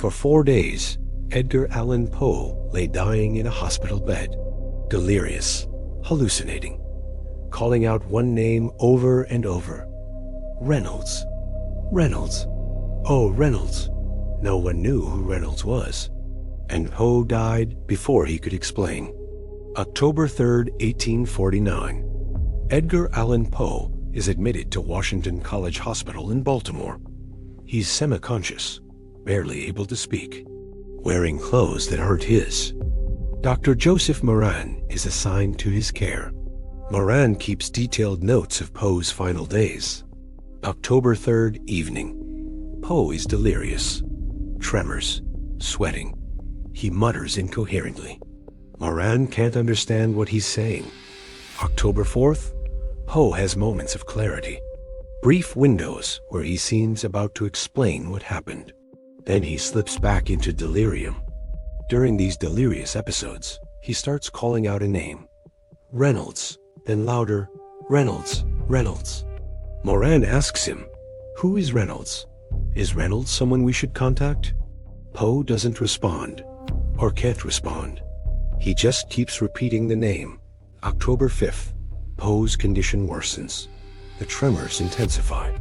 For 4 days, Edgar Allan Poe lay dying in a hospital bed, delirious, hallucinating, calling out one name over and over. Reynolds. Reynolds. Oh, Reynolds. No one knew who Reynolds was. And Poe died before he could explain. October 3rd, 1849. Edgar Allan Poe is admitted to Washington College Hospital in Baltimore. He's semi-conscious, barely able to speak, wearing clothes that aren't his. Dr. Joseph Moran is assigned to his care. Moran keeps detailed notes of Poe's final days. October 3rd, evening. Poe is delirious, tremors, sweating. He mutters incoherently. Moran can't understand what he's saying. October 4th, Poe has moments of clarity. Brief windows where he seems about to explain what happened. Then he slips back into delirium. During these delirious episodes, he starts calling out a name. Reynolds, then louder, Reynolds, Reynolds. Moran asks him, "Who is Reynolds? Is Reynolds someone we should contact?" Poe doesn't respond, or can't respond. He just keeps repeating the name. October 5th, Poe's condition worsens. The tremors intensify.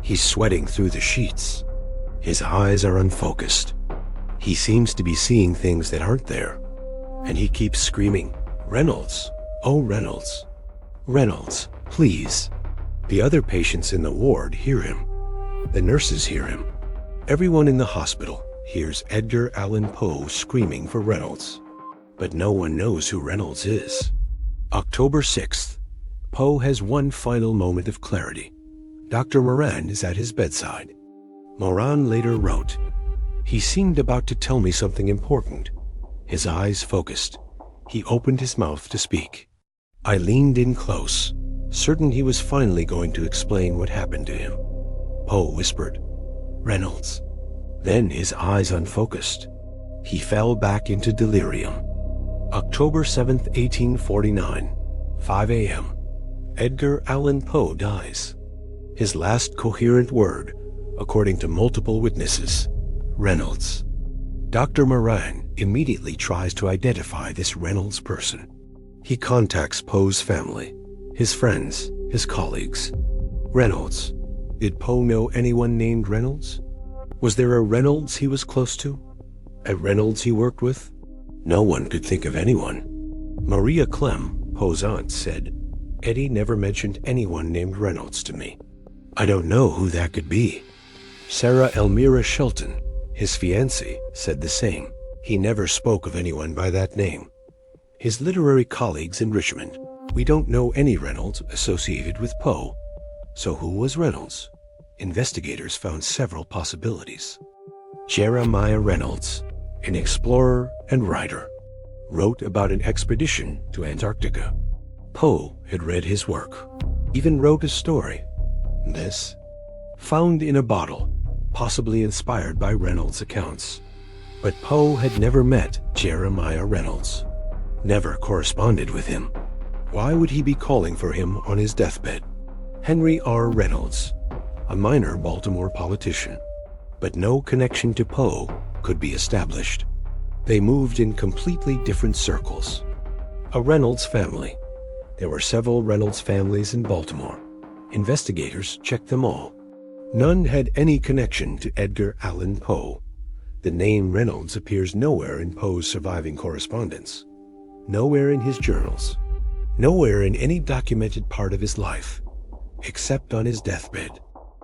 He's sweating through the sheets. His eyes are unfocused. He seems to be seeing things that aren't there. And he keeps screaming, "Reynolds! Oh, Reynolds! Reynolds, please!" The other patients in the ward hear him. The nurses hear him. Everyone in the hospital hears Edgar Allan Poe screaming for Reynolds. But no one knows who Reynolds is. October 6th, Poe has one final moment of clarity. Dr. Moran is at his bedside. Moran later wrote, "He seemed about to tell me something important. His eyes focused. He opened his mouth to speak. I leaned in close, certain he was finally going to explain what happened to him." Poe whispered, "Reynolds." Then his eyes unfocused. He fell back into delirium. October 7th, 1849, 5 a.m. Edgar Allan Poe dies. His last coherent word, according to multiple witnesses, Reynolds. Dr. Moran immediately tries to identify this Reynolds person. He contacts Poe's family, his friends, his colleagues. Reynolds. Did Poe know anyone named Reynolds? Was there a Reynolds he was close to? A Reynolds he worked with? No one could think of anyone. Maria Clem, Poe's aunt, said, "Eddie never mentioned anyone named Reynolds to me. I don't know who that could be." Sarah Elmira Shelton, his fiancée, said the same. He never spoke of anyone by that name. His literary colleagues in Richmond, "We don't know any Reynolds associated with Poe." So who was Reynolds? Investigators found several possibilities. Jeremiah Reynolds, an explorer and writer, wrote about an expedition to Antarctica. Poe had read his work, even wrote a story. This, found in a bottle, possibly inspired by Reynolds' accounts. But Poe had never met Jeremiah Reynolds, never corresponded with him. Why would he be calling for him on his deathbed? Henry R. Reynolds, a minor Baltimore politician, but no connection to Poe could be established. They moved in completely different circles. A Reynolds family. There were several Reynolds families in Baltimore. Investigators checked them all. None had any connection to Edgar Allan Poe. The name Reynolds appears nowhere in Poe's surviving correspondence, nowhere in his journals, nowhere in any documented part of his life, except on his deathbed.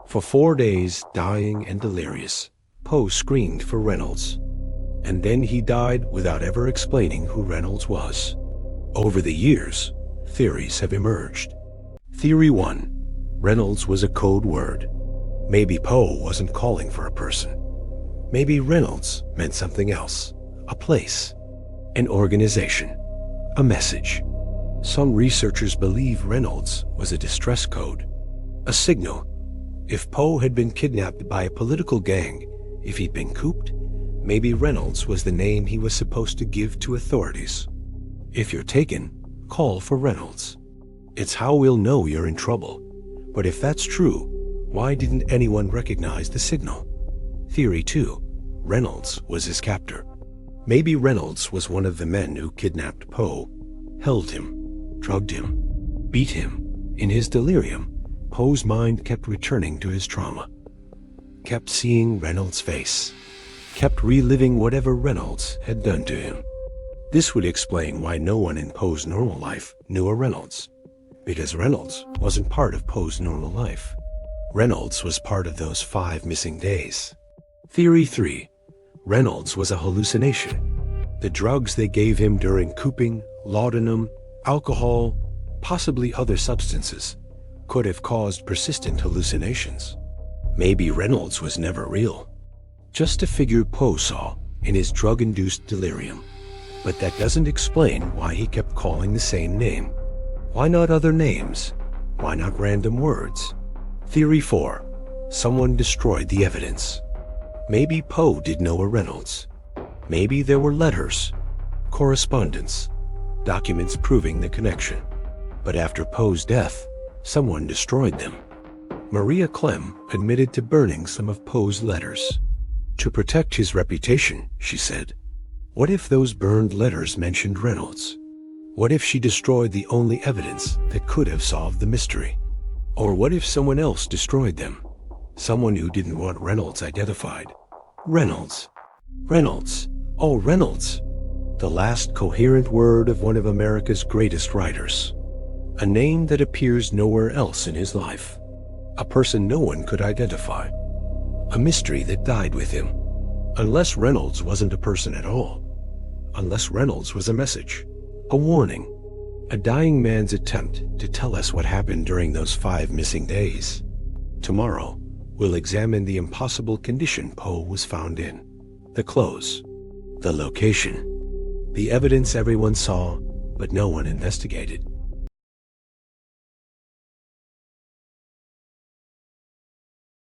For 4 days, dying and delirious, Poe screamed for Reynolds. And then he died without ever explaining who Reynolds was. Over the years, theories have emerged. Theory 1. Reynolds was a code word. Maybe Poe wasn't calling for a person. Maybe Reynolds meant something else. A place, an organization, a message. Some researchers believe Reynolds was a distress code, a signal. If Poe had been kidnapped by a political gang, if he'd been cooped, maybe Reynolds was the name he was supposed to give to authorities. If you're taken, call for Reynolds. It's how we'll know you're in trouble. But if that's true, why didn't anyone recognize the signal? Theory 2. Reynolds was his captor. Maybe Reynolds was one of the men who kidnapped Poe, held him, drugged him, beat him. In his delirium, Poe's mind kept returning to his trauma, kept seeing Reynolds' face, kept reliving whatever Reynolds had done to him. This would explain why no one in Poe's normal life knew a Reynolds, because Reynolds wasn't part of Poe's normal life. Reynolds was part of those 5 missing days. Theory 3. Reynolds was a hallucination. The drugs they gave him during cooping, laudanum, alcohol, possibly other substances, could have caused persistent hallucinations. Maybe Reynolds was never real, just a figure Poe saw in his drug-induced delirium. But that doesn't explain why he kept calling the same name. Why not other names? Why not random words? Theory 4. Someone destroyed the evidence. Maybe Poe did know a Reynolds. Maybe there were letters, correspondence, documents proving the connection. But after Poe's death, someone destroyed them. Maria Clem admitted to burning some of Poe's letters. To protect his reputation, she said. What if those burned letters mentioned Reynolds? What if she destroyed the only evidence that could have solved the mystery? Or what if someone else destroyed them? Someone who didn't want Reynolds identified. Reynolds. Reynolds. Oh, Reynolds. The last coherent word of one of America's greatest writers. A name that appears nowhere else in his life. A person no one could identify. A mystery that died with him. Unless Reynolds wasn't a person at all. Unless Reynolds was a message. A warning. A dying man's attempt to tell us what happened during those 5 missing days. Tomorrow, we'll examine the impossible condition Poe was found in. The clothes. The location. The evidence everyone saw, but no one investigated.